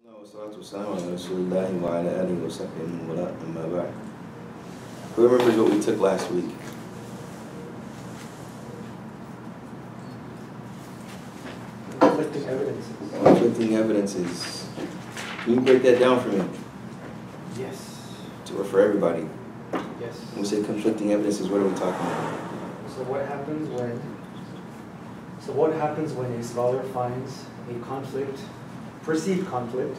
Who remembers what we took last week? Conflicting evidences. Conflicting evidences. Can you break that down for me? Yes. Or for everybody? Yes. When we say conflicting evidences, what are we talking about? So what happens when a scholar finds a conflict, perceived conflict,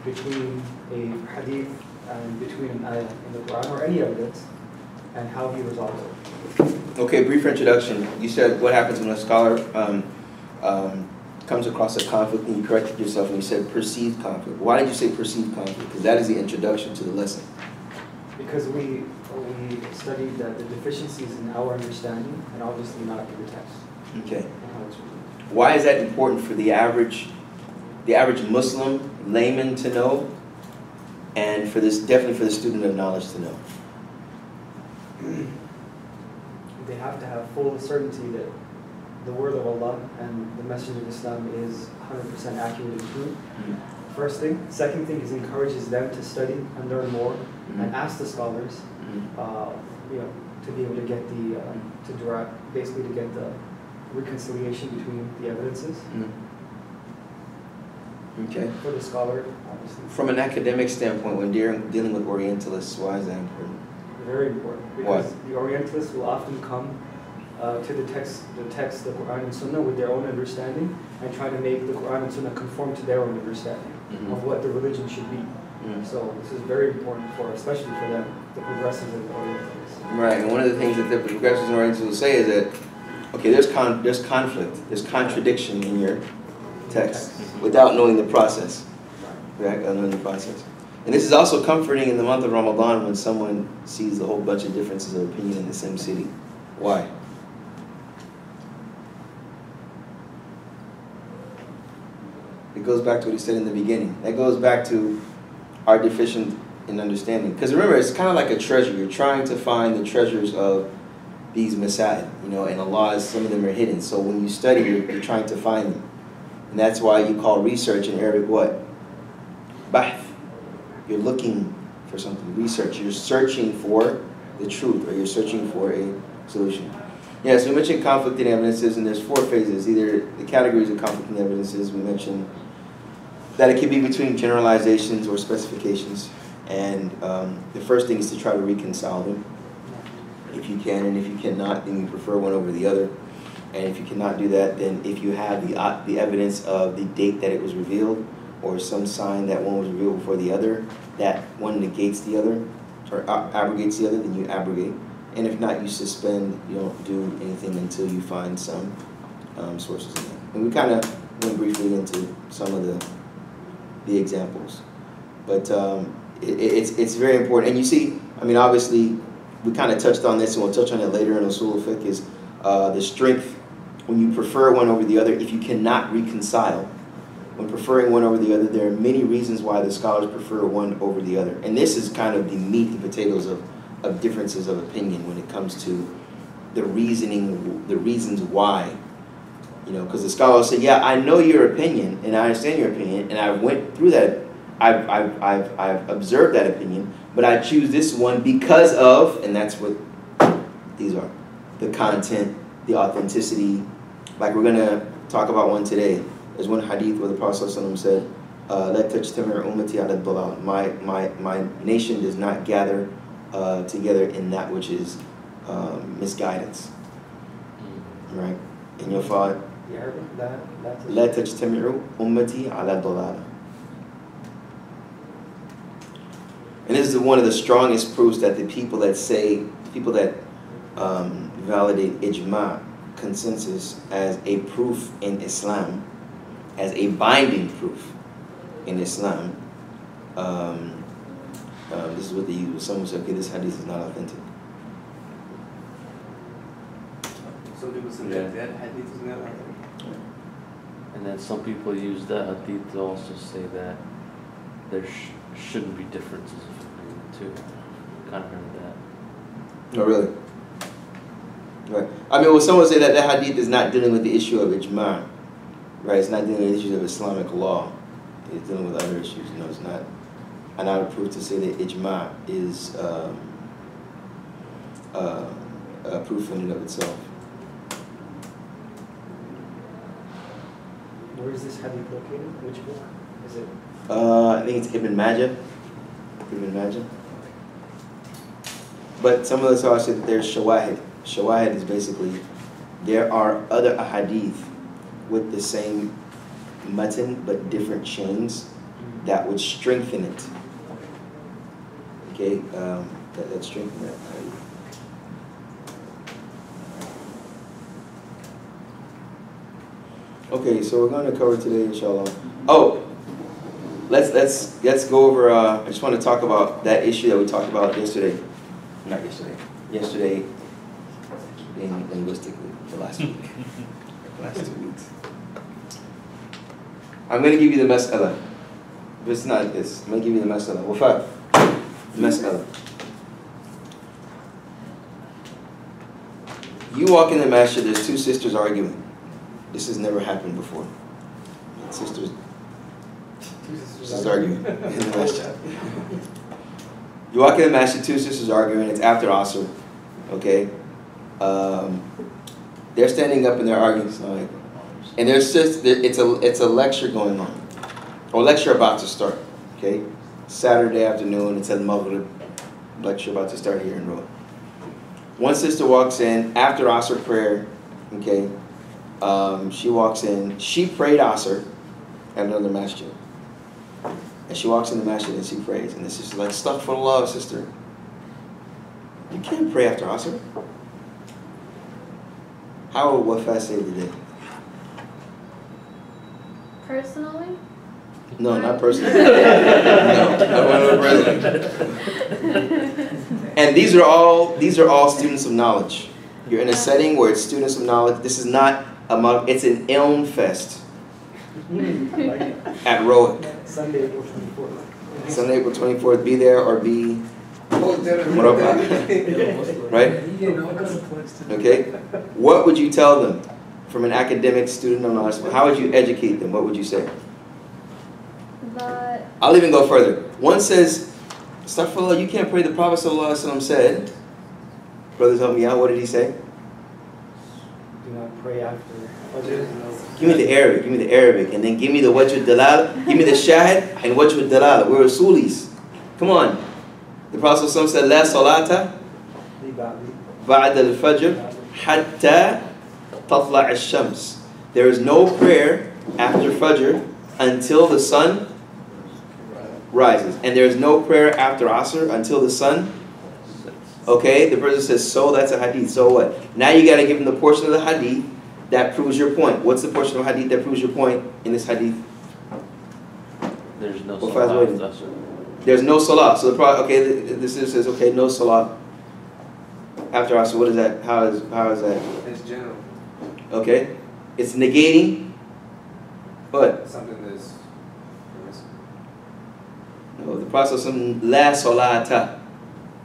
between a hadith and between an ayah in the Quran or any evidence, and how he resolves it? Okay, brief introduction. You said what happens when a scholar comes across a conflict, and you corrected yourself and you said perceived conflict. Why did you say perceived conflict? Because that is the introduction to the lesson. Because we studied the deficiencies in our understanding, and obviously not in the text. Okay. And how it's written. Why is that important for the average Muslim layman to know, and for this, definitely for the student of knowledge to know? They have to have full certainty that the word of Allah and the message of Islam is 100% accurate and true. First thing. Second thing is encourages them to study and learn more and ask the scholars, to be able to get basically to get the reconciliation between the evidences. Okay. For the scholar, obviously. From an academic standpoint, when dealing with Orientalists, why is that important? Very important. Because the Orientalists will often come to the text, the Quran and Sunnah, with their own understanding, and try to make the Quran and Sunnah conform to their own understanding of what the religion should be. So this is very important especially for them, the progressives and the Orientalists. Right, and one of the things that the progressives and Orientalists will say is that, okay, there's conflict, there's contradiction in your text without knowing the process. Right, without knowing the process. And this is also comforting in the month of Ramadan when someone sees a whole bunch of differences of opinion in the same city. Why? It goes back to what he said in the beginning. That goes back to our deficient in understanding. Because remember, it's kind of like a treasure. You're trying to find the treasures of these masail, and Allah, some of them are hidden. So when you study, you're trying to find them. And that's why you call research in Arabic what? Bahth. You're looking for something. Research. You're searching for the truth, or you're searching for a solution. Yes, we mentioned conflicting evidences, and there's 4 phases. Either the categories of conflicting evidences, we mentioned that it can be between generalizations or specifications. And the first thing is to try to reconcile them, if you can, and if you cannot, then you prefer one over the other. And if you cannot do that, then if you have the evidence of the date that it was revealed, or some sign that one was revealed before the other, that one negates the other, or abrogates the other, then you abrogate. And if not, you suspend, you don't do anything until you find some sources of that. And we kind of went briefly into some of the examples. But it's very important. And you see, obviously, we kind of touched on this, and we'll touch on it later in Usul al Fiqh, is the strength when you prefer one over the other. If you cannot reconcile, when preferring one over the other, there are many reasons why the scholars prefer one over the other. And this is kind of the meat and potatoes of differences of opinion when it comes to the reasons why. Because the scholar will say, yeah, I know your opinion, and I understand your opinion, and I went through that, I've observed that opinion, but I choose this one because of, and that's what these are, the content, the authenticity. Like we're going to talk about one today. There's one hadith where the Prophet ﷺ said, "La tajtamir ummati ala dalal." My nation does not gather together in that which is misguidance. Right? And you'll find, "La tajtami'u ummati ala dalal." And this is one of the strongest proofs that the people that validate ijma, consensus, as a proof in Islam, as a binding proof in Islam, this is what they use. Someone said, okay, this hadith is not authentic. Some people say that hadith is not authentic. And then some people use that hadith to also say that there shouldn't be differences between the two. Kind of heard that. Oh, really? Right. Well, someone say that the hadith is not dealing with the issue of ijma', right? It's not dealing with the issues of Islamic law. It's dealing with other issues. No, it's not. I'm not approved to say that ijma is a proof in and of itself. Where is this hadith located? Which book is it? I think it's Ibn Majah. Ibn Majah. But some of the scholars say that there's shawahid. Shawahid is basically there are other ahadith with the same matan but different chains that would strengthen it. Okay, that strengthen that hadith. Okay, so we're going to cover today, inshallah. Oh, let's go over. I just want to talk about that issue that we talked about yesterday. Not yesterday. Yesterday, being linguistically, the last week, the last 2 weeks. I'm going to give you the mas'ala. But it's not this. I'm going to give you the mas'ala. Wafa. The mas'ala. You walk in the masjid, there's two sisters arguing. This has never happened before. Sisters arguing in the masjid. You walk in the masjid, two sisters arguing. It's after Asr, okay? They're standing up and they're arguing. And there's just it's a lecture going on, or lecture about to start. Okay, Saturday afternoon. It's al-Maghrib. Lecture about to start here in Rome. One sister walks in after Asr prayer. Okay. She walks in. She prayed Asr at another masjid. And she walks in the masjid and she prays. And the sister's like, Astaghfirullah, sister. You can't pray after Asr. How would Wafa say today? Personally? No, not personally. No, president. And these are all students of knowledge. You're in a setting where it's students of knowledge. This is not it's an ilm fest at Rowick. Sunday, April 24th. Sunday, April 24th. Be there or be right? Okay. What would you tell them from an academic student of knowledge? How would you educate them? What would you say? But I'll even go further. One says, Astaghfirullah, you can't pray. The Prophet ﷺ said, brothers help me out, what did he say? Do not pray after Fajr. Give me the Arabic, and then give me the wajh dalal, give me the shahid and wajh dalal. We're Rasulis. Come on. The Prophet ﷺ said, La salata ba'da al-fajr hatta tatla' al-shams. There is no prayer after Fajr until the sun rises. And there is no prayer after Asr until the sun. Okay, the person says, so that's a hadith. So what? Now you got to give him the portion of the hadith that proves your point. What's the portion of the hadith that proves your point in this hadith? There's no salah after Asr. There's no salah. So the sister says, okay, no salah after Asr. What is that? How is that? It's general. Okay, it's negating. What? Something that's permissible. No, the Prophet ﷺ, la salata.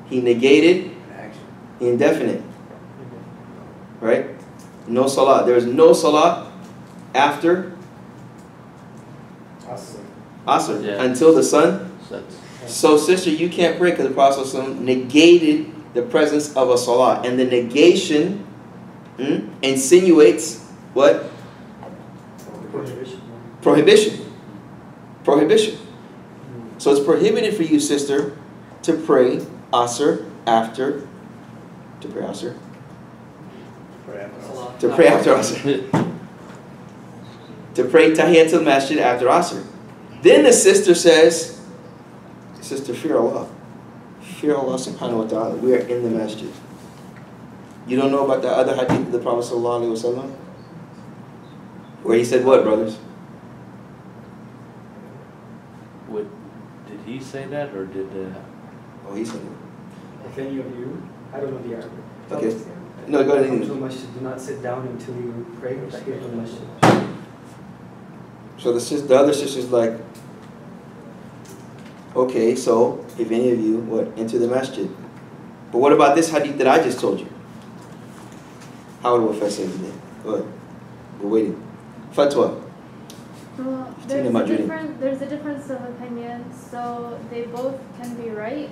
He negated Action. indefinite. Right? No salah. There is no salah after Asr until the sun sets. So, sister, you can't pray because the Prophet ﷺ negated the presence of a salah. And the negation insinuates what? Prohibition. So it's prohibited for you, sister, to pray Asr after. To pray Asr. To pray after Asr. To pray Tahiyatul Masjid after Asr. Then the sister says, sister, fear Allah. Fear Allah subhanahu wa ta'ala. We are in the masjid. You don't know about the other hadith of the Prophet sallallahu alaihi wasallam? Where he said what, brothers? Did he say that, or did... Oh, he said it. If any of you, I don't know the Arabic. Okay. No, go ahead. Come to a masjid, do not sit down until you pray or skip the masjid. So the other sister's like, okay, so if any of you would enter the masjid. But what about this hadith that I just told you? How would Wafa say today? Go ahead. We're waiting. Fatwa. Well, Fatima Madrid. there's a difference of opinion, so they both can be right,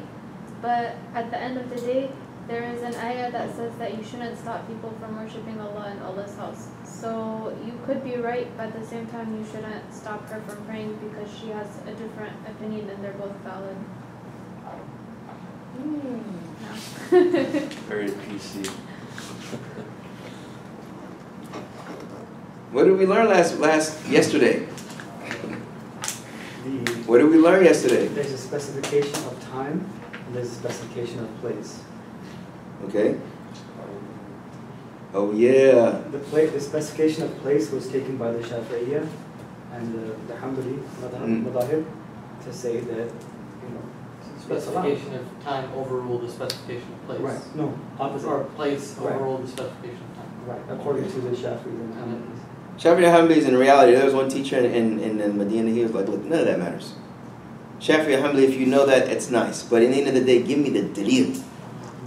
but at the end of the day, there is an ayah that says that you shouldn't stop people from worshipping Allah in Allah's house. So you could be right, but at the same time, you shouldn't stop her from praying because she has a different opinion and they're both valid. No. Very PC. What did we learn yesterday? What did we learn yesterday? There's a specification of time and there's a specification of place. Okay. Oh yeah. The specification of place was taken by the Shafi'iyya and the Hanbali madhahib to say that, Specification of time overruled the specification of place. Right. No, opposite. Or place Right. overruled the specification of time. Right. According to the Shafi'is and Hanbalis. Shafi'i and Hanbalis, in reality, there was one teacher in Medina, he was like, look, none of that matters. Shafi'i and Hanbali, if you know that, it's nice. But in the end of the day, give me the dalil.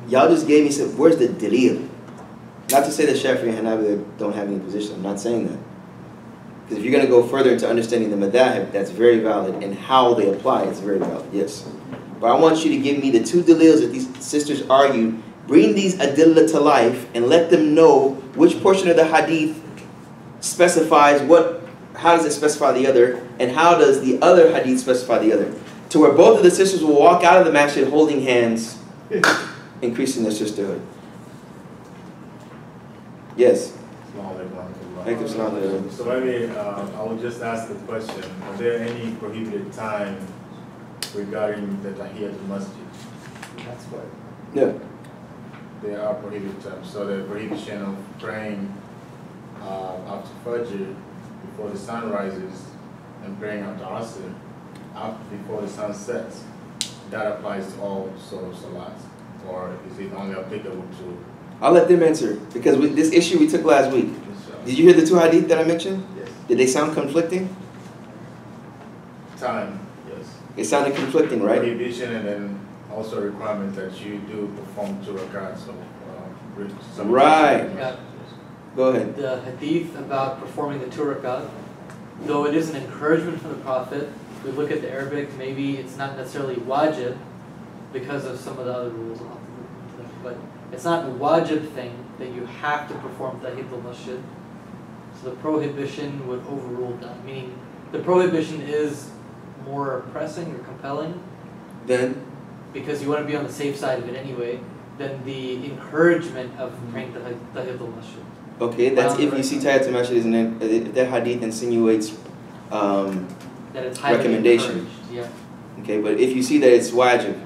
Y'all just gave me some, where's the dalil? Not to say that Shafi'i and Hanbali don't have any position, I'm not saying that. Because if you're going to go further into understanding the madhahib, that's very valid, and how they apply, it's very valid, yes. But I want you to give me the two dalils that these sisters argued, bring these adillah to life, and let them know which portion of the hadith specifies how does it specify the other, and how does the other hadith specify the other. To where both of the sisters will walk out of the masjid holding hands, increasing their sisterhood. Yes? So maybe I will just ask the question, are there any prohibited time regarding the Tahiyatul Masjid? That's what. Yeah. There are prohibited times. So the prohibition of praying after Fajr, before the sun rises, and praying after Asr, before the sun sets, that applies to all sort of salats? Or is it only applicable to... I'll let them answer, because this issue we took last week. Did you hear the two hadith that I mentioned? Yes. Did they sound conflicting? Time, yes. It sounded conflicting, right? Prohibition and then also a requirement that you do perform 2 rakats of Right. Got Go ahead. the hadith about performing the 2 rakat, though it is an encouragement from the Prophet, if we look at the Arabic, maybe it's not necessarily wajib because of some of the other rules, but it's not a wajib thing that you have to perform Tahiyatul Masjid. So the prohibition would overrule that, meaning the prohibition is more pressing or compelling Then? because you want to be on the safe side of it anyway than the encouragement of praying Tahiyatul Masjid. Okay, that's if you see Tahiyatul Masjid, if that hadith insinuates That it's highly recommendation. encouraged, yeah. Okay, but if you see that it's wajib,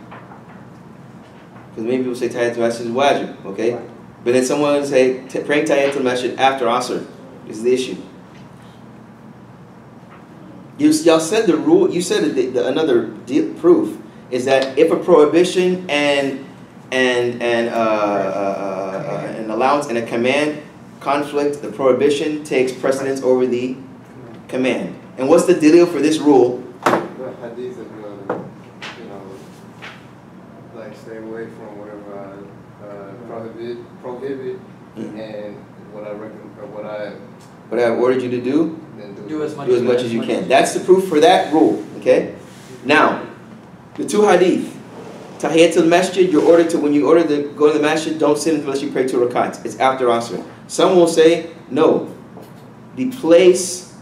because many people say Tahiyatul Masjid is wajib, okay? Right. But then someone would say praying Tahiyatul Masjid after Asr is the issue. Y'all said the rule, you said that another proof is that if a prohibition and an allowance and a command conflict, the prohibition takes precedence over the command. And what's the deal for this rule? The hadith is like stay away from whatever I prohibit, and what I ordered you to do, then Do as much, as you can. That's the proof for that rule, okay? Now, the two hadith. Tahiyatul Masjid, you're ordered to, when you order to go to the masjid, don't sit unless you pray 2 rakats. It's after Asr. Some will say, no. The place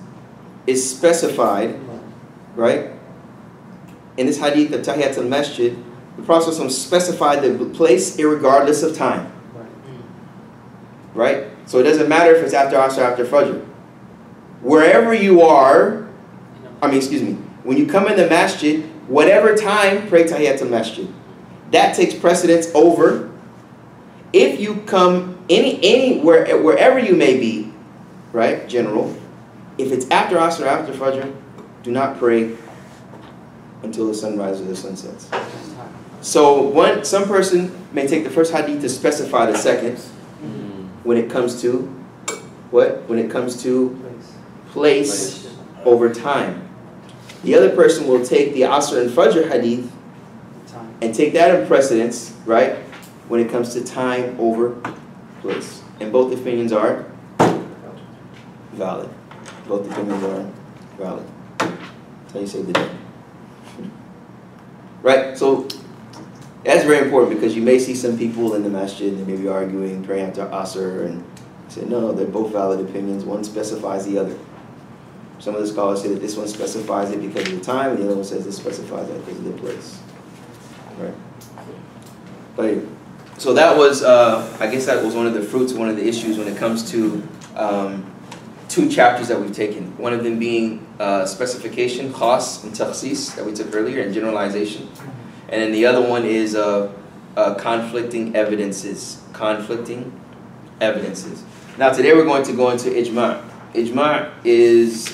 is specified, right? In this hadith of Tahiyatul Masjid, the Prophet specified the place irregardless of time. Right? So it doesn't matter if it's after Asr or after Fajr. Wherever you are, when you come in the masjid, whatever time, pray Tahiyatul Masjid. That takes precedence over if you come wherever you may be, right? General. If it's after Asr or after Fajr, do not pray until the sun rises or the sun sets. So some person may take the first hadith to specify the second when it comes to what? When it comes to place over time. The other person will take the Asr and Fajr hadith and take that in precedence, right? When it comes to time over place. And both opinions are valid. Both opinions are valid. That's how you save the day. Right? So that's very important because you may see some people in the masjid and they may be arguing, praying after Asr, and say, no, they're both valid opinions. One specifies the other. Some of the scholars say that this one specifies it because of the time, and the other one says this specifies it because of the place. Right? But so that was, I guess that was one of the fruits, one of the issues when it comes to 2 chapters that we've taken. One of them being specification, khas, and takhsis that we took earlier, and generalization. And then the other one is conflicting evidences. Conflicting evidences. Now today we're going to go into ijma'. Ijma' is,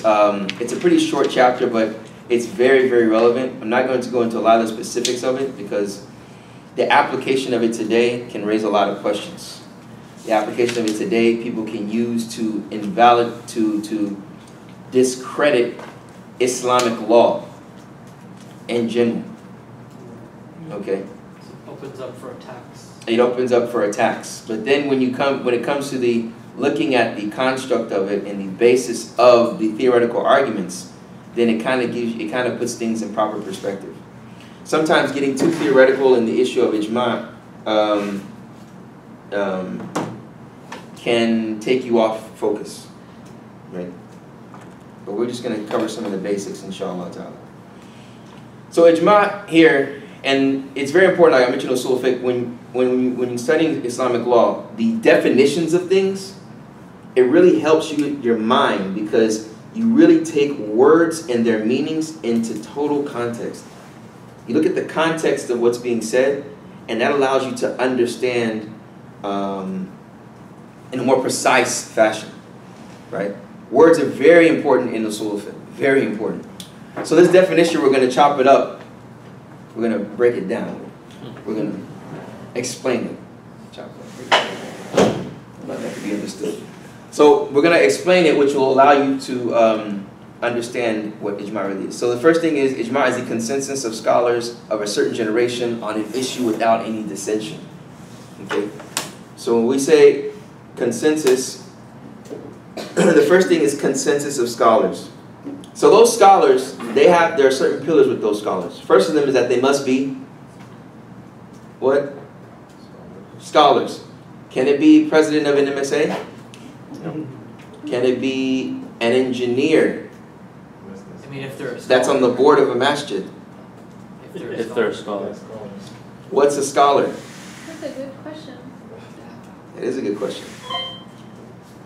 it's a pretty short chapter, but it's very, very relevant. I'm not going to go into a lot of the specifics of it because the application of it today can raise a lot of questions. The application of it today, people can use to invalid, to discredit Islamic law in general. Okay? It opens up for attacks. It opens up for attacks. But then when it comes to the looking at the construct of it and the basis of the theoretical arguments, then it kind of puts things in proper perspective. Sometimes getting too theoretical in the issue of ijma' can take you off focus, right? But we're just going to cover some of the basics, inshallah ta'ala. So ijma' here, and it's very important, like I mentioned Usul al Fiqh, when you're studying Islamic law, the definitions of things, it really helps your mind because you really take words and their meanings into total context. You look at the context of what's being said, and that allows you to understand in a more precise fashion, right? Words are very important in Usul al Fiqh, very important. So this definition, we're going to chop it up. We're going to break it down. We're going to explain it. Chop it up. Let that be understood. So we're going to explain it, which will allow you to understand what ijma' really is. So the first thing is, ijma' is the consensus of scholars of a certain generation on an issue without any dissension. Okay? So when we say consensus, the first thing is consensus of scholars. So those scholars, there are certain pillars with those scholars. First of them is that they must be what? Scholars. Can it be president of an MSA? No. Can it be an engineer? I mean, if they're a That's on the board of a masjid. if they're a scholar. What's a scholar? That's a good question. It is a good question.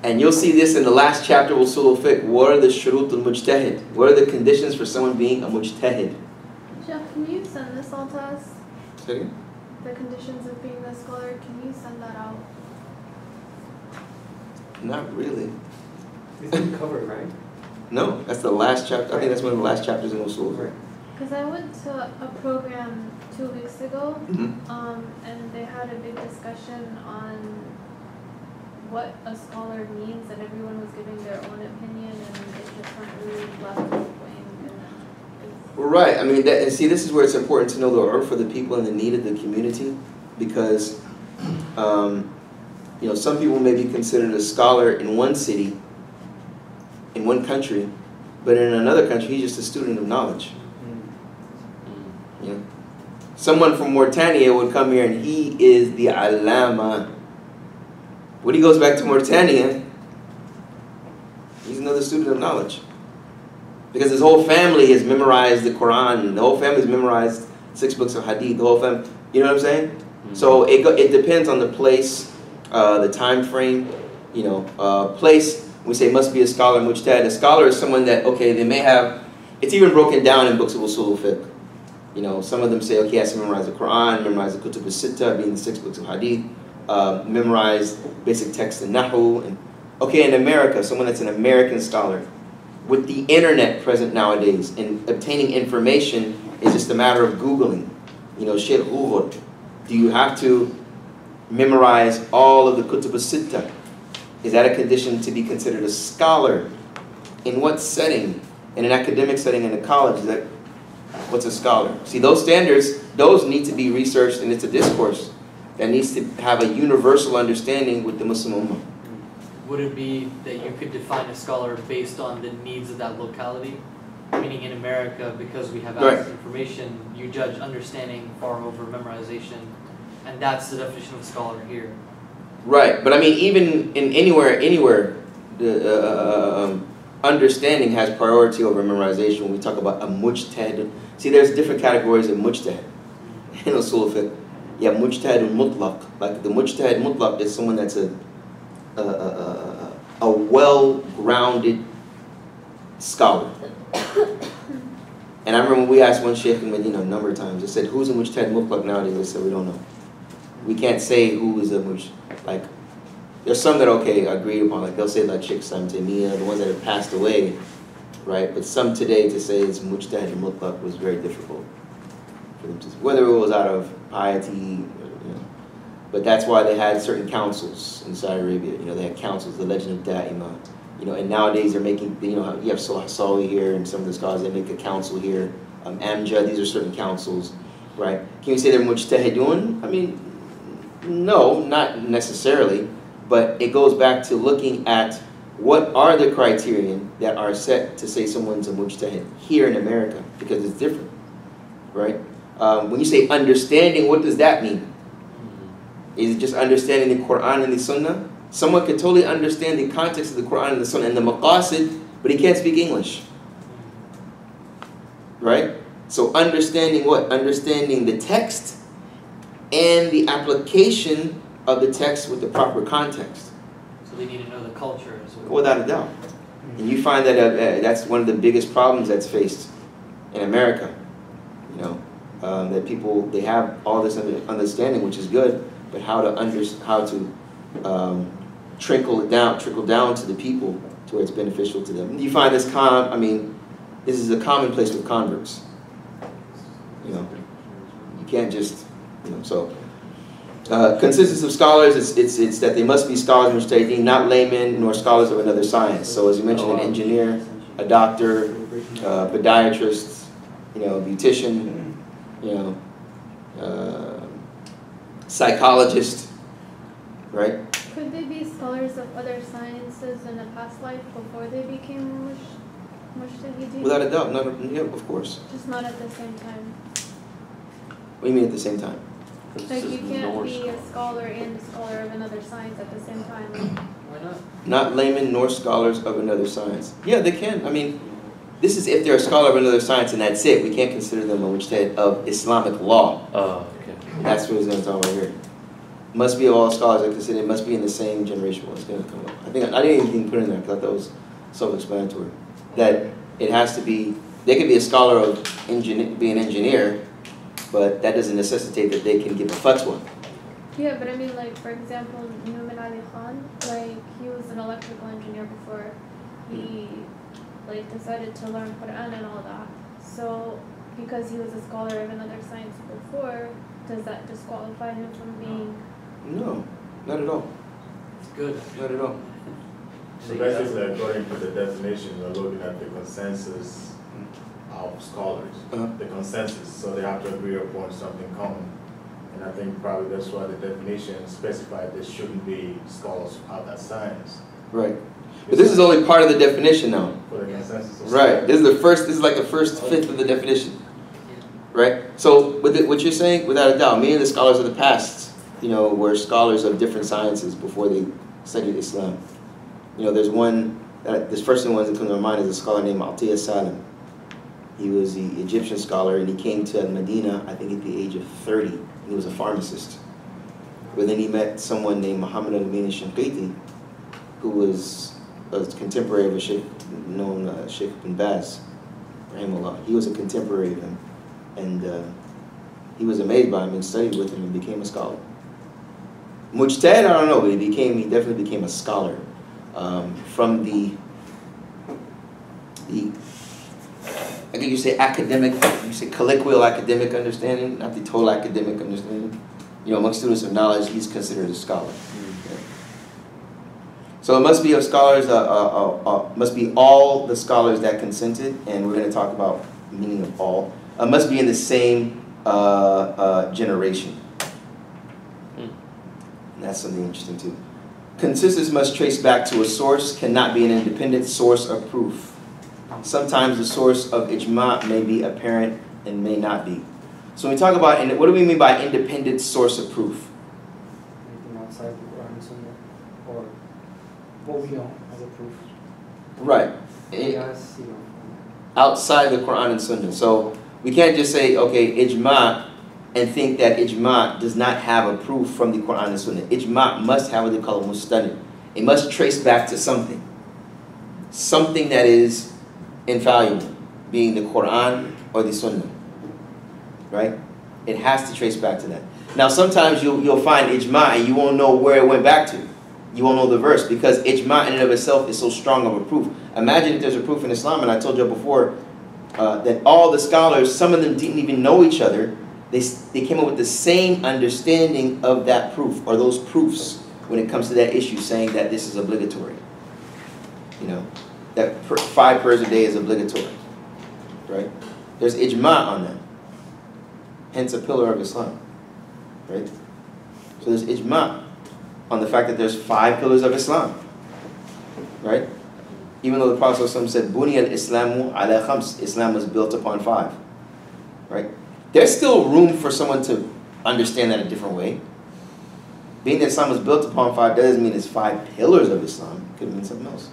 And you'll see this in the last chapter of Usul al Fiqh. What are the shurut al-mujtahid? What are the conditions for someone being a mujtahid? Jeff, can you send this all to us? Say it again? The conditions of being a scholar, can you send that out? Not really. It's been covered, right? No, that's the last chapter. I think that's one of the last chapters in Usul al Fiqh. Right. Because I went to a program 2 weeks ago, and they had a big discussion on what a scholar means, and everyone was giving their own opinion, and it just went really left wing. Well, right. I mean, and see, this is where it's important to know the urf for the people and the need of the community, because you know, some people may be considered a scholar in one city, in one country, but in another country, he's just a student of knowledge. You know, someone from Mauritania would come here and he is the alama. When he goes back to Mauritania, he's another student of knowledge. Because his whole family has memorized the Quran, the whole family has memorized 6 books of hadith, the whole family, you know what I'm saying? So it depends on the place, the time frame, you know, place. We say must be a scholar in mujtahid. A scholar is someone that, okay, they may have, it's even broken down in books of Usul al Fiqh. You know, some of them say, okay, he has to memorize the Quran, memorize the Kutub al-Sitta, being the 6 books of hadith, memorize basic text in Nahu. And, okay, in America, someone that's an American scholar, with the internet present nowadays, and obtaining information is just a matter of Googling. You know, Sheikh Google. Do you have to memorize all of the Kutub al-Sitta? Is that a condition to be considered a scholar? In what setting? In an academic setting in a college, is that what's a scholar? See, those standards, those need to be researched, and it's a discourse that needs to have a universal understanding with the Muslim Ummah. would it be that you could define a scholar based on the needs of that locality? Meaning in America, because we have access to information, you judge understanding far over memorization, and that's the definition of a scholar here. Right, but I mean, even in anywhere, the understanding has priority over memorization. When we talk about a mujtahid, see, there's different categories of mujtahid in Usul al Fiqh. You have mujtahid mutlaq. Like the mujtahid mutlaq is someone that's a well-grounded scholar. And I remember we asked one sheikh in Medina a number of times. They said, "Who's a mujtahid mutlaq nowadays?" They said, "We don't know. We can't say who is a mujtahid." Like, there's some that agreed upon. Like they'll say like Sheikh Islam Taymiyyah, the ones that have passed away, right? But some today to say it's mujtahid mutlaq was very difficult for them to say. Whether it was out of piety, but that's why they had certain councils in Saudi Arabia. They had councils, the Legend of Da'ima. And nowadays they're making, you have Sawi here and some of the scholars, they make a council here. Amjad, these are certain councils, right? Can you say they're mujtahidun? I mean, no, not necessarily, but it goes back to looking at what are the criterion that are set to say someone's a mujtahid here in America, because it's different, right? When you say understanding, what does that mean? Is it just understanding the Quran and the Sunnah? Someone could totally understand the context of the Quran and the Sunnah and the maqasid, but he can't speak English. Right? So understanding what? Understanding the text and the application of the text with the proper context. So they need to know the culture as well. Without a doubt. And you find that that's one of the biggest problems that's faced in America. That people, they have all this understanding, which is good, but how to trickle down to the people to where it's beneficial to them. You find this this is a commonplace with converts. You can't just, so consensus of scholars, it's that they must be scholars in mujtahideen, not laymen nor scholars of another science. So as you mentioned, an engineer, a doctor, podiatrist, beautician, psychologist, right? Could they be scholars of other sciences in a past life before they became mujtahideen? Without a doubt, of course. Just not at the same time. What do you mean at the same time? Like you can't be a scholar and a scholar of another science at the same time. Why not? Not laymen nor scholars of another science. Yeah, they can. I mean, this is if they're a scholar of another science and that's it. We can't consider them a mujtahid of Islamic law. Oh, okay. That's what he's going to talk about here. Must be all scholars. I consider it must be in the same generation. What's going to come up? I didn't even put it in there. I thought that was self-explanatory. That it has to be. They could be a scholar of be an engineer, but that doesn't necessitate that they can give a fatwa. Yeah, but I mean, like for example, Numan Ali Khan, like he was an electrical engineer before he decided to learn Quran and all that. So because he was a scholar of another science before, does that disqualify him from being? No, not at all. It's good. Not at all. So basically, according to the definition, we're looking at the consensus of scholars, the consensus, so they have to agree upon something common. And I think probably that's why the definition specified there shouldn't be scholars of that science. Right. But this is only part of the definition now. For the consensus of Right. scholars. This is like the first fifth of the definition. Right? So with what you're saying, without a doubt, many of the scholars of the past, were scholars of different sciences before they studied Islam. There's one, this first one that comes to my mind is a scholar named Atiyah Salim. He was the Egyptian scholar, and he came to Medina, I think at the age of 30, and he was a pharmacist. But then he met someone named Muhammad al-Amin al-Shinqiti, who was a contemporary of a sheikh known Sheikh bin Baz, rahimahullah. He was a contemporary of him, and he was amazed by him and studied with him and became a scholar. Mujtahid, I don't know, but he definitely became a scholar from the I think you say academic, you say colloquial academic understanding, not the total academic understanding. Among students of knowledge, he's considered a scholar. Okay. So it must be of scholars, must be all the scholars that consented, and we're going to talk about the meaning of all. Must be in the same generation. And that's something interesting too. Consensus must trace back to a source, cannot be an independent source of proof. Sometimes the source of ijma' may be apparent and may not be. So when we talk about, what do we mean by independent source of proof? Anything outside the Quran and Sunnah, or what we know as a proof. Right. Yes, you know. Outside the Quran and Sunnah. So we can't just say, okay, ijma' and think that ijma' does not have a proof from the Quran and Sunnah. Ijma' must have what they call a mustanid. It must trace back to something. Something that is infallible, being the Quran or the Sunnah. Right? It has to trace back to that. Now sometimes you'll find ijma' and you won't know where it went back to. You won't know the verse because ijma' in and of itself is so strong of a proof. Imagine if there's a proof in Islam, and I told you before that all the scholars, some of them didn't even know each other. They came up with the same understanding of that proof or those proofs when it comes to that issue, saying that this is obligatory. You know, that 5 prayers a day is obligatory. Right? There's ijma' on that. Hence a pillar of Islam. Right? So there's ijma' on the fact that there's 5 pillars of Islam. Right? Even though the Prophet said, Buni al-Islamu ala khams, Islam was built upon 5. Right? There's still room for someone to understand that a different way. Being that Islam was built upon 5 doesn't mean it's 5 pillars of Islam. It could mean something else.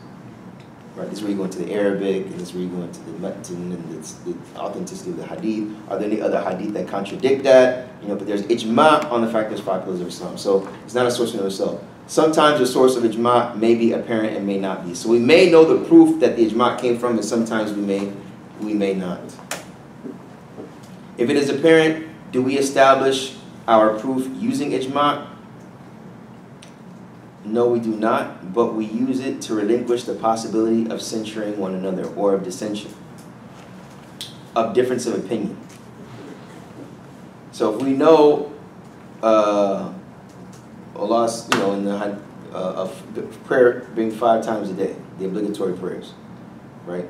Right? This is where you go into the Arabic, and this is where you go into the Matan and the authenticity of the hadith. Are there any other hadith that contradict that? You know, but there's ijma' on the fact there's 5 pillars of Islam. So it's not a source in of itself. Sometimes the source of ijma' may be apparent and may not be. So we may know the proof that the ijma' came from, and sometimes we may not. If it is apparent, do we establish our proof using ijma'? No, we do not, but we use it to relinquish the possibility of censuring one another or of dissension, of difference of opinion. So if we know Allah's, you know, in the prayer being 5 times a day, the obligatory prayers, right?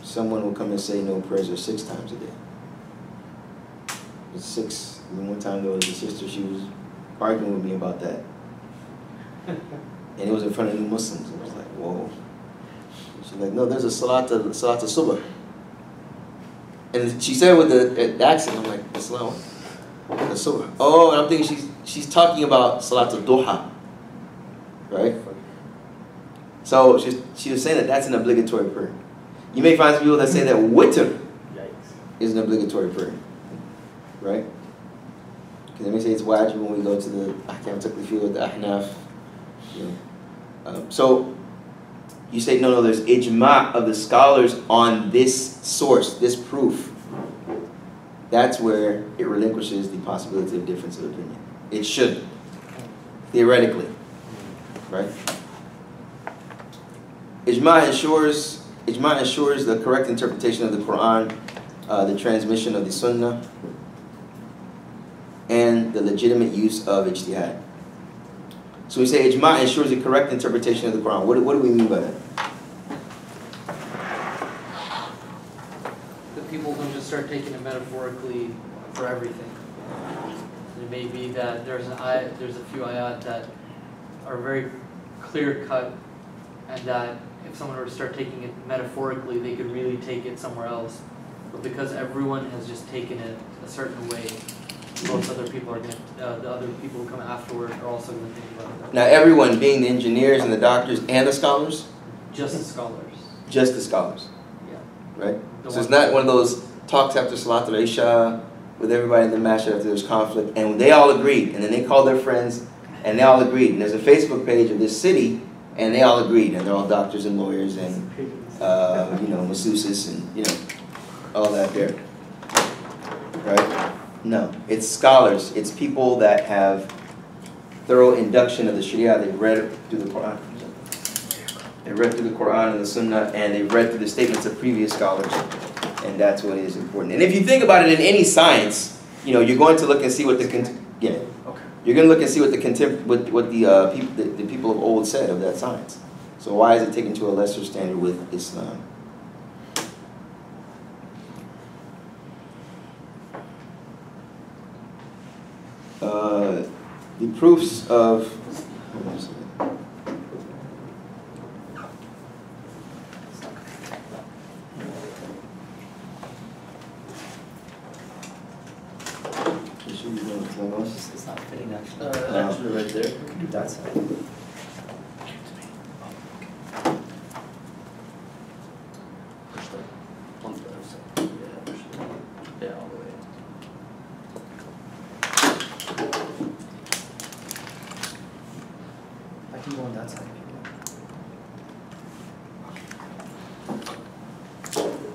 Someone will come and say no, prayers are 6 times a day. It's 6. I mean, one time there was a sister, she was arguing with me about that. And it was in front of new Muslims. It was like, whoa. She's like, no, there's a salat subh. And she said with the accent, I'm like, the salat, the subh. Oh, and I'm thinking she's talking about salat al-duha, right? So she was saying that that's an obligatory prayer. You may find some people that say that witr is an obligatory prayer, right? Because they may say it's wajib when we go to the ahkam taqlifi with the ahnaf. You know. So you say, no, there's ijma' of the scholars on this source, this proof. That's where it relinquishes the possibility of difference of opinion. It should, theoretically, right? Ijma' ensures the correct interpretation of the Quran, the transmission of the Sunnah, and the legitimate use of ijtihad. So we say ijma' ensures the correct interpretation of the Quran. What do we mean by that? That people don't just start taking it metaphorically for everything. It may be that there's a few ayat that are very clear cut, and that if someone were to start taking it metaphorically, they could really take it somewhere else. But because everyone has just taken it a certain way, most other people are going to, the other people who come afterward are also going to think about that. Now everyone, being the engineers and the doctors and the scholars? Just the scholars. Just the scholars. Yeah. Right? So it's not one of those talks after Salat al-Isha with everybody in the masjid after there's conflict, and they all agreed, and then they called their friends, and they all agreed. And there's a Facebook page of this city, and they all agreed, and they're all doctors and lawyers and, you know, masseuses and, you know, all that there. Right? No, it's scholars. It's people that have thorough induction of the Sharia. They've read through the Quran. They've read through the Quran and the Sunnah, and they've read through the statements of previous scholars. And that's what is important. And if you think about it in any science, you know, you're going to look and see what the you're going to look and see what the people of old said of that science. So why is it taken to a lesser standard with Islam? The proofs of should be doing it. No, It's not fitting actually. Actually, right there. We can do that side. Push that on the other side. Yeah, push it. Yeah, all the way. I can go on that side if you want.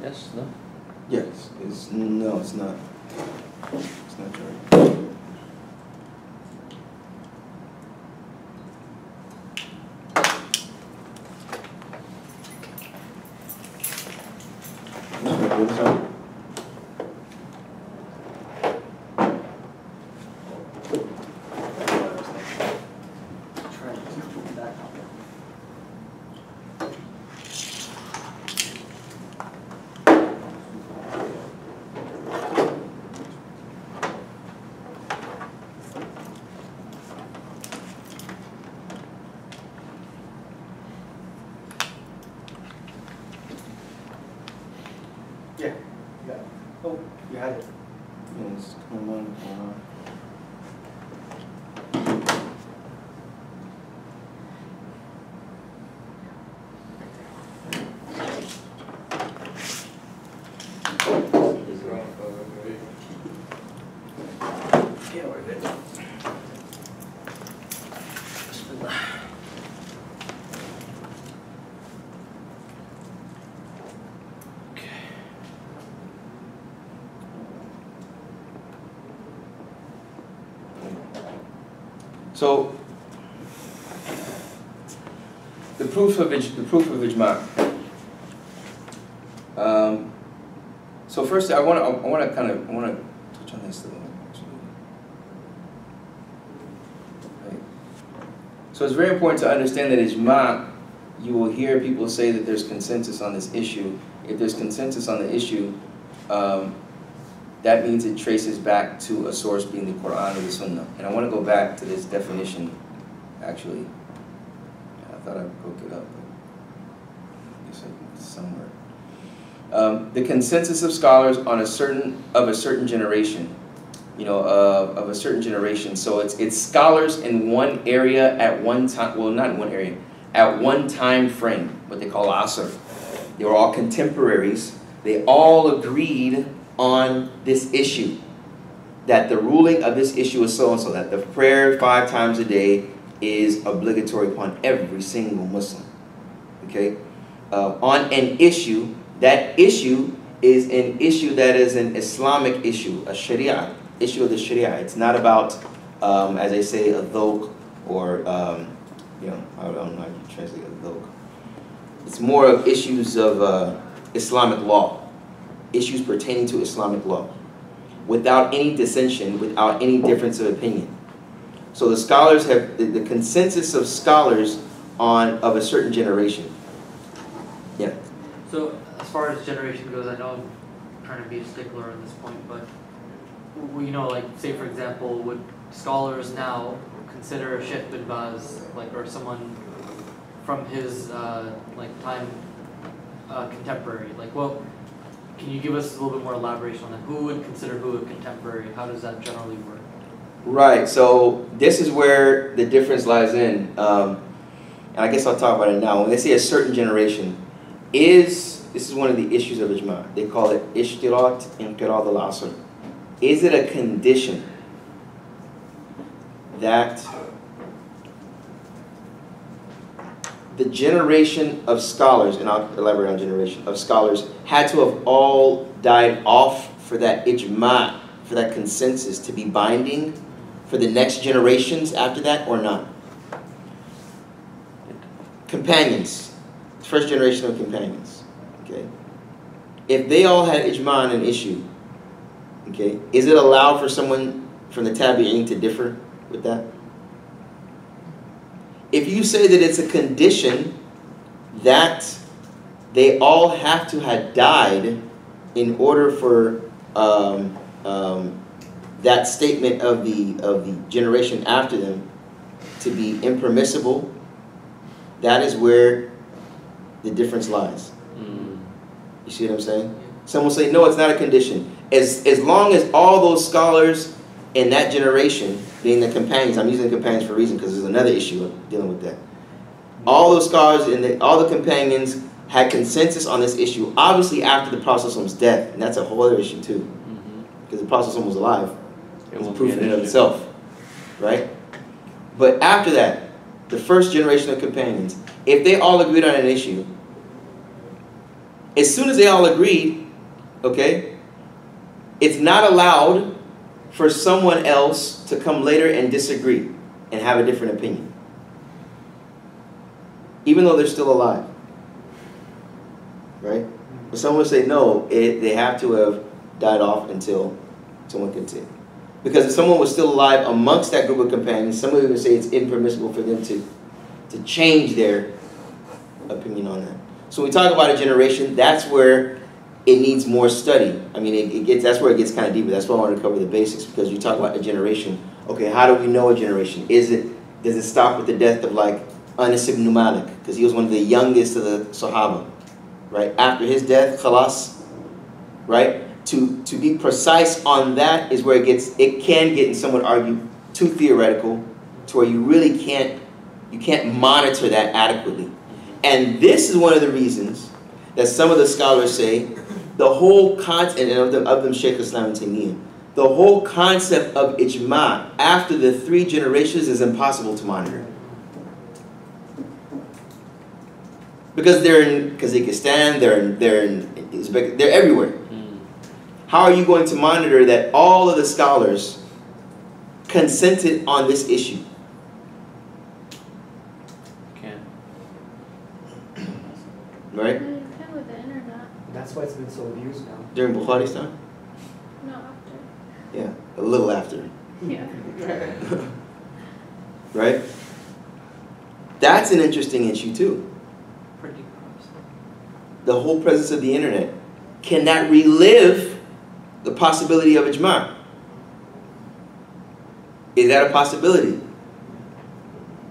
Yes, no? Yes. No, it's not. It's not right. Try to keep that up. Yeah, you got it. Oh, you had it. Yes, come on. Yeah, we're good. So the proof of ijma. So first, I want to touch on this a little. Actually. Right. So it's very important to understand that ijma. You will hear people say that there's consensus on this issue. If there's consensus on the issue, that means it traces back to a source being the Quran or the Sunnah. And I want to go back to this definition, actually. I thought I broke it up, but I guess it's somewhere. The consensus of scholars on a certain generation, of a certain generation. So it's scholars in one area at one time, well, not in one area, at one time frame, what they call asr. They were all contemporaries. They all agreed on this issue, that the ruling of this issue is so and so, that the prayer 5 times a day is obligatory upon every single Muslim. Okay, on an issue, that issue is an issue that is an Islamic issue, a Sharia issue of the Sharia. It's not about, as they say, a dhawq or I don't know how you translate a dhawq. It's more of issues of Islamic law. Issues pertaining to Islamic law, without any dissension, without any difference of opinion. So the scholars have the consensus of scholars of a certain generation. Yeah. So as far as generation goes, I know I'm trying to be a stickler on this point, but like say for example, would scholars now consider Sheikh bin Baz or someone from his time contemporary? Can you give us a little bit more elaboration on that? Who would consider who a contemporary? How does that generally work? Right, so this is where the difference lies in, and I guess I'll talk about it now. When they say a certain generation, this is one of the issues of ijma. They call it ishtirat inqirad al-asr. Is it a condition that the generation of scholars, and I'll elaborate on generation of scholars, had to have all died off for that ijma, for that consensus to be binding for the next generations after that, or not? Companions, first generation of companions, okay? If they all had ijma on an issue, okay, is it allowed for someone from the tabi'in to differ with that? If you say that it's a condition that they all have to have died in order for that statement of the generation after them to be impermissible, that is where the difference lies. You see what I'm saying? Some will say, no, it's not a condition. As long as all those scholars in that generation, being the companions, I'm using the companions for a reason because there's another issue of dealing with that. All those scholars and all the companions had consensus on this issue, obviously after the Prophet's death, and that's a whole other issue too, because the Prophet was alive. It was proof in and of itself, right? But after that, the first generation of companions, if they all agreed on an issue, as soon as they all agreed, okay, it's not allowed for someone else to come later and disagree and have a different opinion, even though they're still alive, right? But someone would say, no, they have to have died off until someone can say. Because if someone was still alive amongst that group of companions, somebody would say it's impermissible for them to change their opinion on that. So when we talk about a generation, that's where it needs more study. I mean, that's where it gets kind of deeper. That's why I want to cover the basics, because you talk about a generation. Okay, how do we know a generation? Does it stop with the death of like Anas ibn Malik? Because he was one of the youngest of the Sahaba, right? After his death, khalas, right? To be precise on that is where it can get, and some would argue, too theoretical, to where you really can't monitor that adequately. And this is one of the reasons that some of the scholars say the whole concept, and of them Shaykh Islam and Taymiyyah, the whole concept of ijma after the 3 generations is impossible to monitor. Because they're in Kazakhstan, they're in Uzbekistan, they're everywhere. How are you going to monitor that all of the scholars consented on this issue? Can't. Right? You can with the internet. That's why it's been so abused now. During Bukhari's time? No, after. Yeah, a little after. Yeah. Right? That's an interesting issue too. Pretty gross. The whole presence of the internet cannot relive the possibility of ijma. Is that a possibility?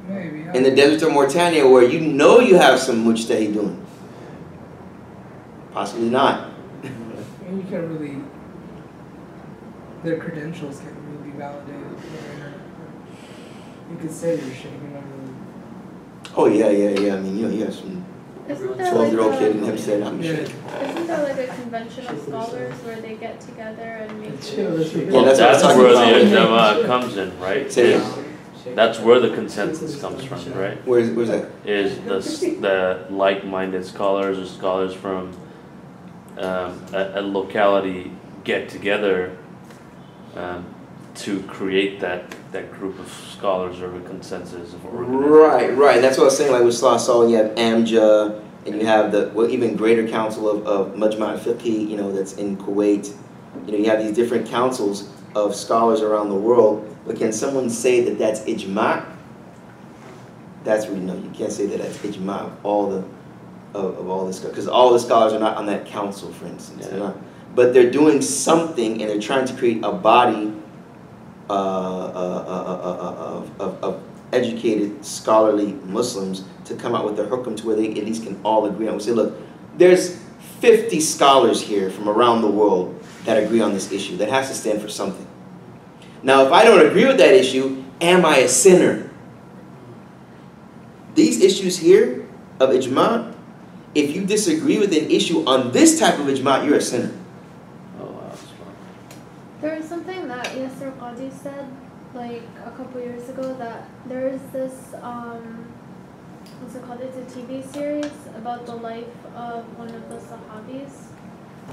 Maybe. In the desert of Mauritania, where you know you have some mujtahid doing? Possibly not. You can't really. Their credentials can't really be validated. You could say you're shaking them. Oh yeah. I mean, you have some Isn't there 12-year-old like kid in Hempstead. I'm Yeah. shaking. Isn't there like a convention of scholars where they get together and make Yeah, rules? that's what That's I'm where talking the about. ijma comes in, right? Say Is- That's where the consensus comes from, right? Where's that? Is the like-minded scholars or scholars from a locality get together to create that group of scholars or a consensus of organization. Right. That's what I was saying. Like with Salah, you have Amja, and you have the even greater council of Majma' al-Fiqh, that's in Kuwait. You have these different councils of scholars around the world. But can someone say that that's ijma'? That's where you can't say that that's ijma' of all the scholars, because all the scholars are not on that council, for instance. Yeah. They're not. But they're doing something, and they're trying to create a body of educated, scholarly Muslims to come out with a hukm to where they at least can all agree on. We say, look, there's 50 scholars here from around the world that agree on this issue. That has to stand for something. Now, if I don't agree with that issue, am I a sinner? These issues here of ijma', if you disagree with an issue on this type of ijma', you're a sinner. Oh wow, that's fun. There was something that Yasser Qadi said like a couple years ago, that there is this what's it called? It's a TV series about the life of one of the Sahabis.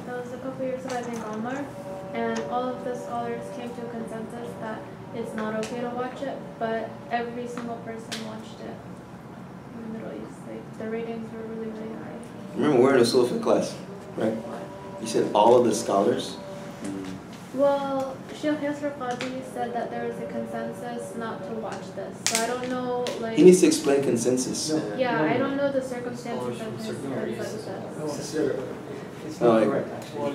That was a couple years ago, I think, Omar, and all of the scholars came to a consensus that it's not okay to watch it, but every single person watched it in the Middle East. Like the ratings were really, really high. Remember, we're in a Usul al Fiqh class, right? You said all of the scholars? Well, Sheikh Yasser Qadi said that there was a consensus not to watch this. So I don't know, like... He needs to explain consensus. Yeah, I don't know the circumstances of his consensus. No, sister, it's Oh, not yeah. correct, actually.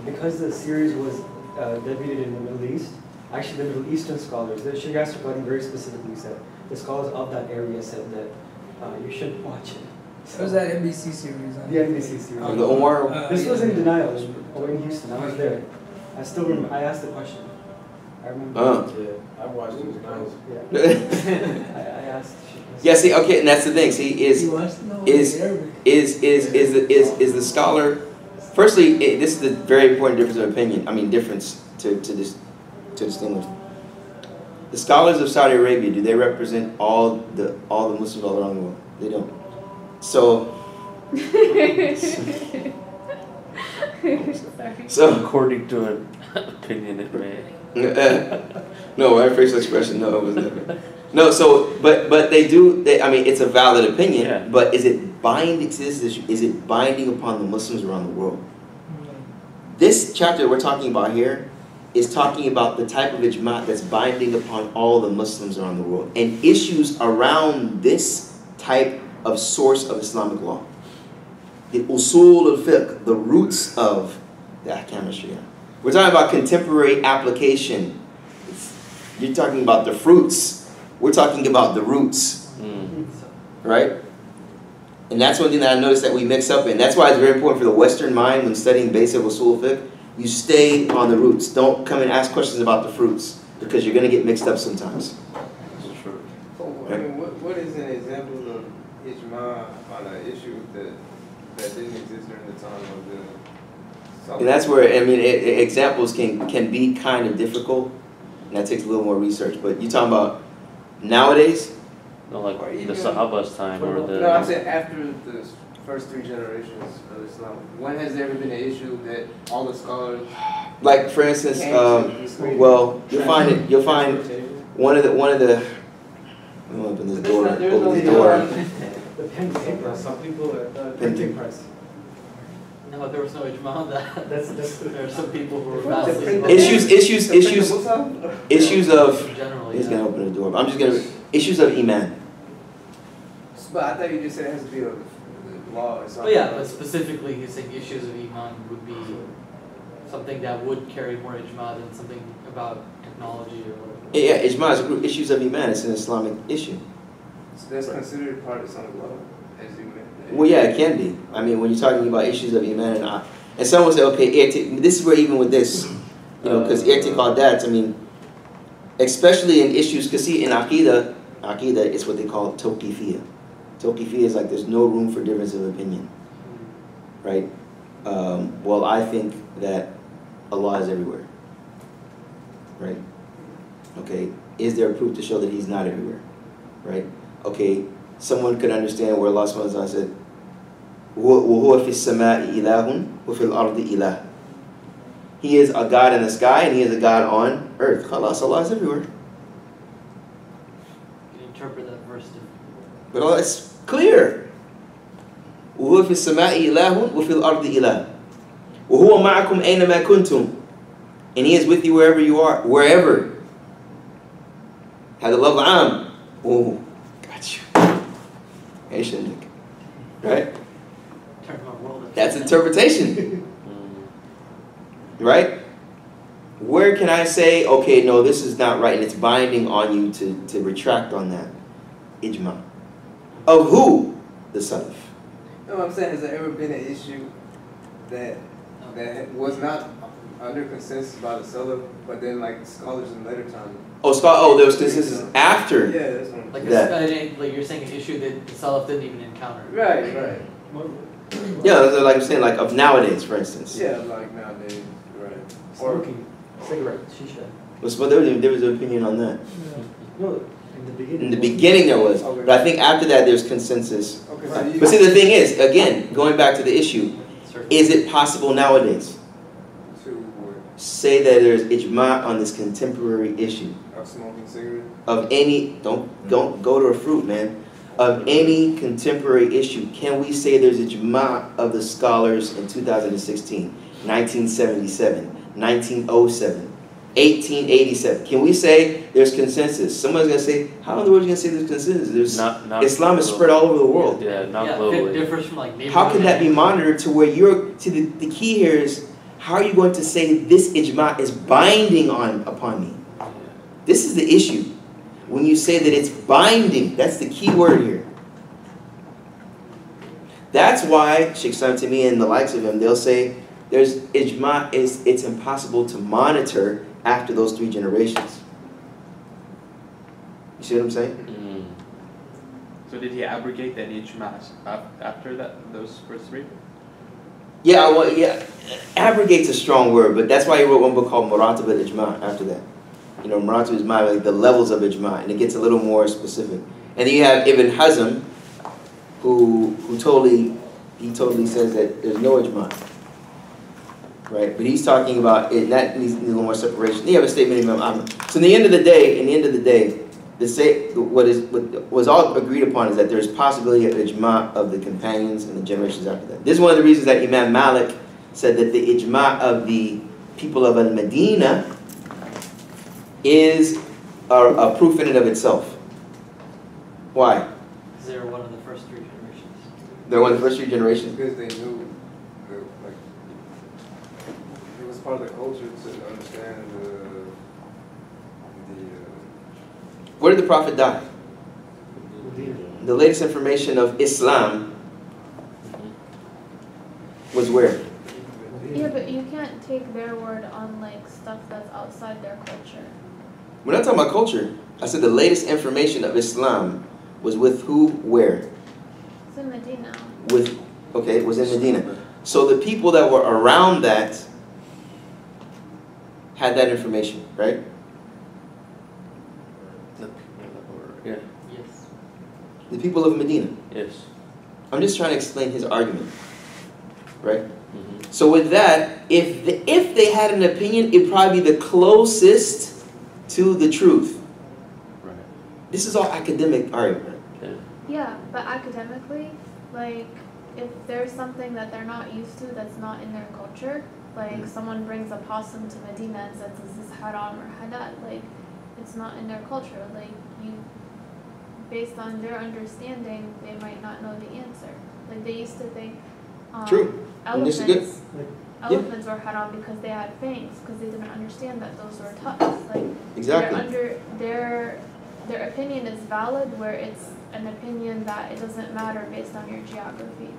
Because the series was debuted in the Middle East, actually the Middle Eastern scholars, the Sheikh Yasser Qadi very specifically said, the scholars of that area said that you shouldn't watch it. What was that NBC series? The NBC series. The Omar. This was in yeah. denial in Houston. I was there. I still remember. I asked the question. I remember. Yeah, I watched it. It was nice. Yeah. I asked. Yeah, see, okay, and that's the thing. See, is the scholar? Firstly, this is the very important difference of opinion. I mean, difference to distinguish. The scholars of Saudi Arabia, do they represent all the Muslims all around the world? They don't. So. So according to an opinion, it may. No, my facial expression. No, it was never. No, so but they do. I mean, it's a valid opinion. Yeah. But is it binding? Is it binding upon the Muslims around the world? This chapter we're talking about here is talking about the type of ijma that's binding upon all the Muslims around the world and issues around this type of source of Islamic law. The Usul al Fiqh, the roots of the Ahkam al-Sharia. We're talking about contemporary application. You're talking about the fruits. We're talking about the roots. Right? And that's one thing that I noticed that we mix up in. That's why it's very important for the Western mind when studying basic Usul al Fiqh. You stay on the roots. Don't come and ask questions about the fruits because you're going to get mixed up sometimes. That's true. So, I mean, what is an example of ijma on an issue that didn't exist during the time of the... And that's where, I mean, examples can be kind of difficult, and that takes a little more research. But you're talking about nowadays? No, like Or the even- Sahaba's time or the. No, I'm saying after the first 3 generations of Islam. When has there ever been an issue that all the scholars... Like, for instance, well, you'll find one of the, I'm gonna open this door, open this door. The pen press. Some people at the printing press. No, there was no ijma on that. That's There are some people who were The vastly print- wrong. Issues of, Generally, he's yeah. gonna open the door, but I'm just gonna, issues of Iman. But I thought you just said it has to be a law or something. Oh yeah, but specifically he's saying issues of iman would be something that would carry more ijma than something about technology or whatever. Yeah, Ijma is a group, issues of Iman, it's an Islamic issue. So that's considered part of Islamic law, as you mentioned. Well, yeah, it can be. I mean, when you're talking about issues of Iman and someone say, okay, this is where even with this, you know, because i'tiqadat, I mean, especially in issues, because see, in Aqidah is what they call tawqifiyya. Tawqifiyya is like there's no room for difference of opinion, right? Well, I think that Allah is everywhere, right? Okay, is there proof to show that He's not everywhere, right? Okay, someone could understand where Allah subhanahu wa ta'ala said, وَهُوَ فِي السَّمَاءِ إِلَهٌ وَفِي الْأَرْضِ إِلَهٌ. He is a God in the sky and He is a God on earth. Khalas, Allah is everywhere. You can interpret that verse differently. But Allah is clear. وَهُوَ فِي السَّمَاءِ إِلَهٌ وَفِي الْأَرْضِ إِلَهٌ وَهُوَ مَعَكُمْ أَيْنَمَا كُنْتُمْ. And He is with you wherever you are, wherever. هذا اللفظ عام. Oh, got you. Asian, right? Turn my world. That's interpretation, right? Where can I say, okay, no, this is not right, and it's binding on you to retract on that? Ijma. Of who? The Salaf. No, I'm saying, has there ever been an issue that was not under consensus by the Salaf, but then like scholars in later time? There was consensus after. Yeah, that's what I'm Like, that. like you're saying an issue that the Salaf didn't even encounter. Right. Yeah, like I'm saying, like of nowadays, for instance. Yeah, like nowadays, right. Smoking, cigarette, shisha. But there was an opinion on that. No, in the beginning. In the beginning there was, Okay. but I think after that there's consensus. Okay, so you, But see, the thing is, again, going back to the issue, is it possible nowadays say that there's ijma on this contemporary issue of smoking cigarettes? of any, don't go to a fruit, man, of any contemporary issue? Can we say there's ijma of the scholars in 2016, 1977, 1907, 1887? Can we say there's consensus? Someone's going to say, how in the world are you going to say there's consensus? There's Not Islam is spread all over the world. Yeah, not It globally. differs from like neighborhood. How can that be monitored to where you're, the key here is, how are you going to say this ijma is binding upon me? This is the issue. When you say that it's binding, that's the key word here. That's why Sheikh Islam Taymiyyah and the likes of him, they'll say there's ijma, it's impossible to monitor after those 3 generations. You see what I'm saying? So did he abrogate that ijma after those first 3? Yeah, well, yeah. Abrogate's a strong word, but that's why he wrote one book called Maratib al-Ijma after that. You know, Maratib al-Ijma, like the levels of Ijma, and it gets a little more specific. And then you have Ibn Hazm, who totally says that there's no Ijma. Right? But he's talking about it, that needs a little more separation. You have a statement of Imam Ahmad. So in the end of the day, what was all agreed upon is that there's possibility of ijma of the companions and the generations after that. This is one of the reasons that Imam Malik said that the ijma of the people of al-Madinah is a proof in and of itself. Why? Because they were one of the first 3 generations. They're one of the first 3 generations? Because they knew, like, it was part of the culture to understand Where did the Prophet die? The latest information of Islam was where? Yeah, but you can't take their word on like stuff that's outside their culture. We're not talking about culture. I said the latest information of Islam was with who, where? It's in Medina. Okay, it was in Medina. So the people that were around that had that information, right? Yeah. Yes. The people of Medina. Yes. I'm just trying to explain his argument, right? So with that, if they had an opinion, it'd probably be the closest to the truth. Right. This is all academic argument. Yeah, but academically, like, if there's something that they're not used to that's not in their culture, like someone brings a possum to Medina and says, is this haram or halal? Like, it's not in their culture. Like, based on their understanding, they might not know the answer. Like, they used to think True. elephants were haram because they had fangs, because they didn't understand that those were tusks. Like, Exactly. their opinion is valid where it's an opinion that it doesn't matter based on your geography.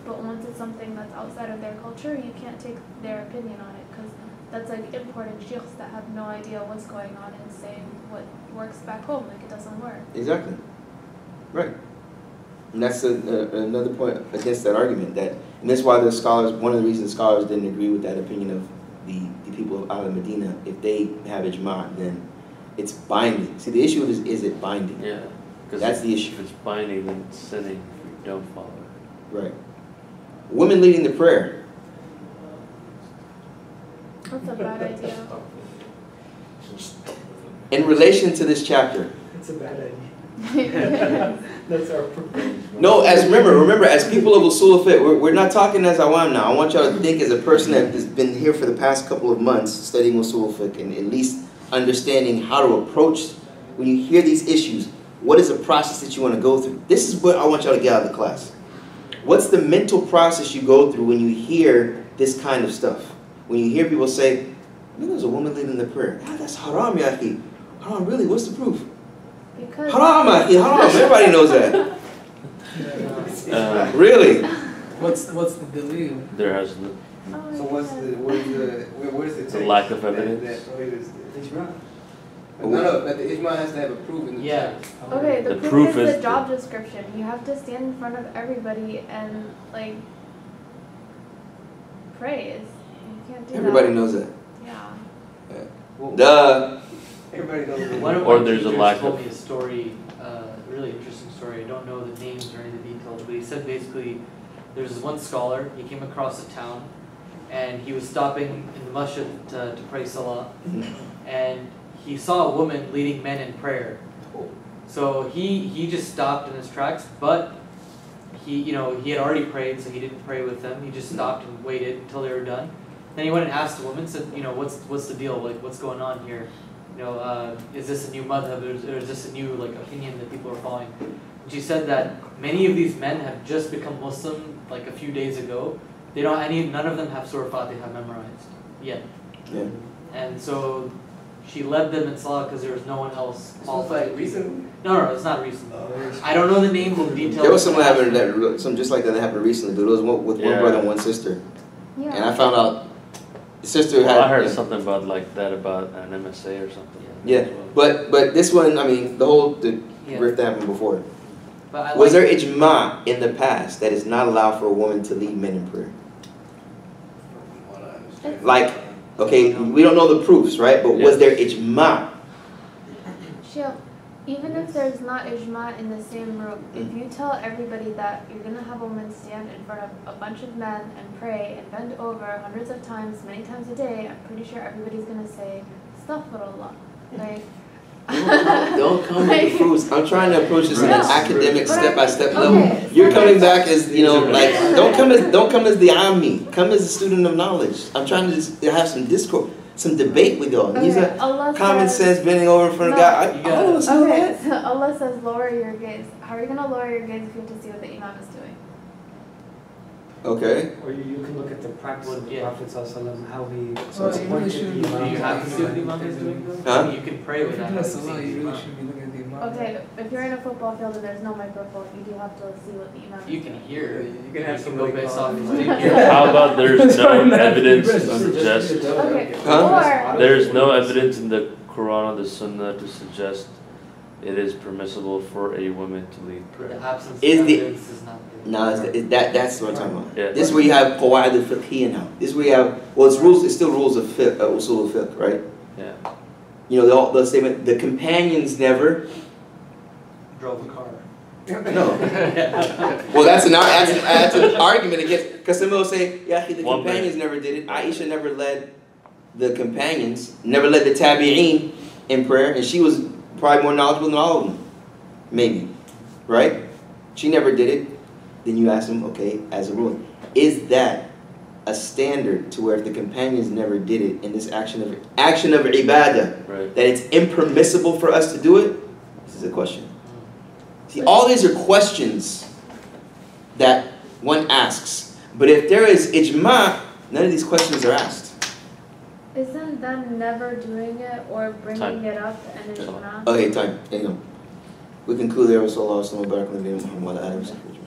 But once it's something that's outside of their culture, you can't take their opinion on it, because that's like imported sheikhs that have no idea what's going on and saying what works back home. Like, it doesn't work. Exactly. Right. And that's another point against that argument. And that's why the scholars, one of the reasons scholars didn't agree with that opinion of the people of al-Medina. If they have ijma, then it's binding. See, the issue is it binding? Yeah. Because that's the issue. If it's binding, then it's sinning if you don't follow it. Right. Women leading the prayer. That's a bad idea. In relation to this chapter. It's a bad idea. That's our proposal. No, remember, as people of Usul al Fiqh, we're not talking as awam now. I want y'all to think as a person that has been here for the past couple of months studying Usul al Fiqh and at least understanding how to approach when you hear these issues. What is the process that you want to go through? This is what I want y'all to get out of the class. What's the mental process you go through when you hear this kind of stuff? When you hear people say, there's a woman leading the prayer. God, that's haram, ya akhi. Haram, really? What's the proof? Because Haram, akhi, haram. Everybody knows that. Really? What's the delil? There has no. So where's the text? lack of evidence. Ijma. No, but the ijma has to have a proof in the text. Okay, the The proof proof is is the job description. You have to stand in front of everybody and like praise. You can't do Everybody that. knows that. Yeah. Duh. Everybody knows. One of Or my there's a teachers lack told of- me a story, a really interesting story. I don't know the names or any of the details, but he said basically there's this one scholar, he came across a town, and he was stopping in the masjid to pray salah, and he saw a woman leading men in prayer. So he just stopped in his tracks, but he had already prayed, so he didn't pray with them. He just stopped and waited until they were done. Then he went and asked the woman, said, what's the deal? Like, what's going on here? Is this a new madhab, or is this a new opinion that people are following? And she said that many of these men have just become Muslim like a few days ago. None of them have Surah Fatiha memorized yet. Yeah. And so she led them in salah because there was no one else This was qualified. like recently. No, it's not recent. I don't know the names and details. There was something that happened some just like that happened recently, but it was with one Yeah. brother and one sister. Yeah. And I found out the sister had. Well, I heard yeah. something about like that about an MSA or something. Yeah, as well. but this one, I mean, the Yeah. rift happened before. But I Was like- there ijma in the past that it's not allowed for a woman to lead men in prayer? From what I understand. Like, okay, we don't know the proofs, right? But was there ijma? Sheikh, even if there's not ijma in the same room, if you tell everybody that you're gonna have a woman stand in front of a bunch of men and pray and bend over hundreds of times, many times a day, I'm pretty sure everybody's gonna say, Astaghfirullah. Like, Don't come with the proofs. I'm trying to approach this in an No. academic, But I step-by-step think- level. okay, You're step coming by back as like don't come as the Ami. Come as a student of knowledge. I'm trying to just have some discourse, some debate with y'all. These Okay, are Allah common says- sense, bending over in front of No. God. You I got don't it. listen to Okay, that. so Allah says lower your gaze. How are you gonna lower your gaze if you have to see what the Imam is doing? Okay. Or you can look at the practice of the Yeah. Prophet ﷺ, how he Well, you really shouldn't be Do you looking have to see what the at imam is doing though? Huh? You can pray If with you that. do a salah, you really shouldn't be looking at the imam. Okay, if you're in a football field and there's no microphone, you do have to see what the Imam is You doing. can hear. You can have go somebody based call off you. his Yeah. ear. How about there's It's no fine, man. evidence It's to suggest Okay, Huh? or there's no evidence in the Quran or the Sunnah to suggest it is permissible for a woman to lead The prayer. absence Is of the- evidence is not good. No, that's what I'm talking about. Yeah. This is where you have qawaid al-fiqhiyya now. This is where you have, well, it's rules. It's still rules of fiqh, usul al fiqh, right? Yeah. You know, the statement, the companions never. Drove a car. No. Well, that's an argument against, because some will say, yeah, the One companions never did it. Aisha never led the companions, never led the tabi'een in prayer, and she was probably more knowledgeable than all of them, maybe, right? She never did it. Then you ask them, okay, as a rule, is that a standard to where if the companions never did it in this action of ibadah, Right. that it's impermissible for us to do it? This is a question. See, all these are questions that one asks. But if there is ijma, none of these questions are asked. isn't them never doing it or bringing Time. it up an ijma? Okay, time. There you go. We conclude there. Sallallahu alaihi wa sallam. Barak Muhammad wa ala alihi wa sahbihi.